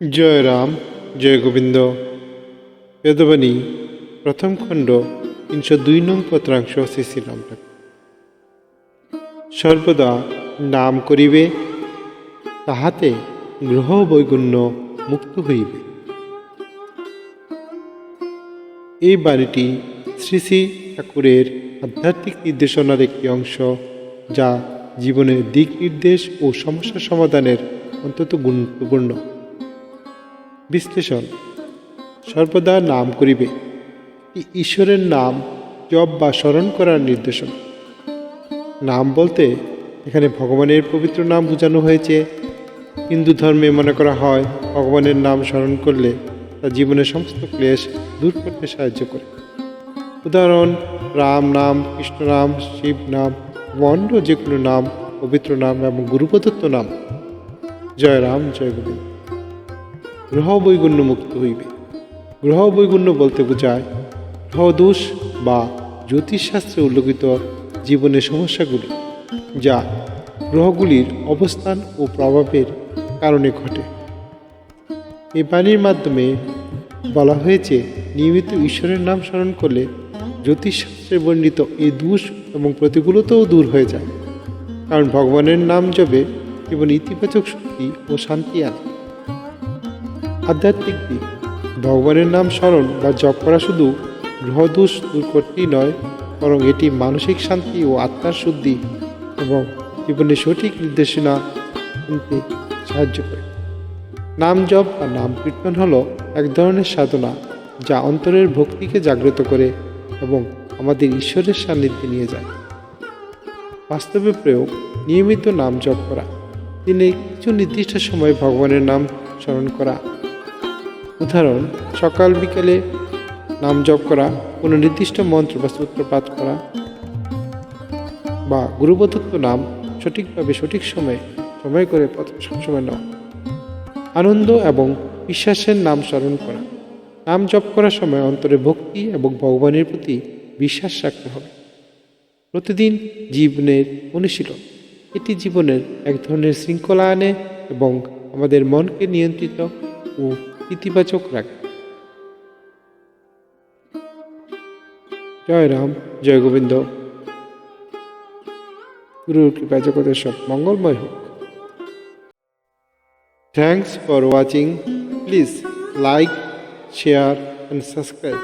জয় রাম, জয় গোবিন্দ। বেদবাণী প্রথম খণ্ড ৩০২ নং পত্রাংশ শ্রী শ্রীরাম ঠাকুর। সর্বদা নাম করিবে, তাহাতে গ্রহ বৈগুণ্য মুক্ত হইবে। এই বাণীটি শ্রী শ্রী ঠাকুরের আধ্যাত্মিক নির্দেশনার একটি অংশ, যা জীবনের দিক নির্দেশ ও সমস্যা সমাধানের অত্যন্ত গুরুত্বপূর্ণ। বিশ্লেষণ: সর্বদা নাম করিবে ঈশ্বরের নাম জপ বা স্মরণ করার নির্দেশনা। নাম বলতে এখানে ভগবানের পবিত্র নাম বোঝানো হয়েছে। হিন্দু ধর্মে মনে করা হয় ভগবানের নাম স্মরণ করলে তা জীবনের সমস্ত ক্লেশ দূর করতে সাহায্য করে। উদাহরণ: রাম নাম, কৃষ্ণ নাম, শিব নাম, অন্য যে কোনো নাম, পবিত্র নাম এবং গুরুপ্রদত্ত নাম। জয় রাম, জয় গোবিন্দ। গ্রহ বৈগুণ্য মুক্ত হইবে। গ্রহ বৈগুণ্য বলতে বোঝায় গ্রহদোষ বা জ্যোতিষশাস্ত্রে উল্লেখিত জীবনের সমস্যাগুলি, যা গ্রহগুলির অবস্থান ও প্রভাবের কারণে ঘটে। এই বাণীর মাধ্যমে বলা হয়েছে নিয়মিত ঈশ্বরের নাম স্মরণ করলে জ্যোতিষশাস্ত্রে বর্ণিত এই দোষ এবং প্রতিকূলতাও দূর হয়ে যায়, কারণ ভগবানের নাম জপে জীবনে ইতিবাচক শক্তি ও শান্তি আনে। আধ্যাত্মিক দিক: ভগবানের নাম স্মরণ বা জপ করা শুধু গ্রহদোষ দূর করতেই নয়, বরং এটি মানসিক শান্তি ও আত্মার শুদ্ধি এবং জীবনের সঠিক নির্দেশনা আনতে সাহায্য করে। নাম জপ বা নাম কীর্তন হল এক ধরনের সাধনা, যা অন্তরের ভক্তিকে জাগ্রত করে এবং আমাদের ঈশ্বরের সান্নিধ্যে নিয়ে যায়। বাস্তবে প্রয়োগ: নিয়মিত নাম জপ করা, দিনে কিছু নির্দিষ্ট সময়ে ভগবানের নাম স্মরণ করা। উদাহরণ: সকাল বিকেলে নাম জপ করা, কোনো নির্দিষ্ট মন্ত্র বা সূত্র পাঠ করা, বা গুরুপ্রদত্ত নাম সঠিকভাবে সঠিক সময় করে সবসময় নেওয়া। আনন্দ এবং বিশ্বাসের নাম স্মরণ করা। নাম জপ করার সময় অন্তরে ভক্তি এবং ভগবানের প্রতি বিশ্বাস রাখতে হবে। প্রতিদিন জীবনের অনুশীলন, এটি জীবনের এক ধরনের শৃঙ্খলা আনে এবং আমাদের মনকে নিয়ন্ত্রিত ও ইতিবাচক রাখে। জয় রাম, জয় গোবিন্দ। গুরুর কৃপা জগতের সব মঙ্গলময় হোক। Thanks for watching. Please like, share and subscribe.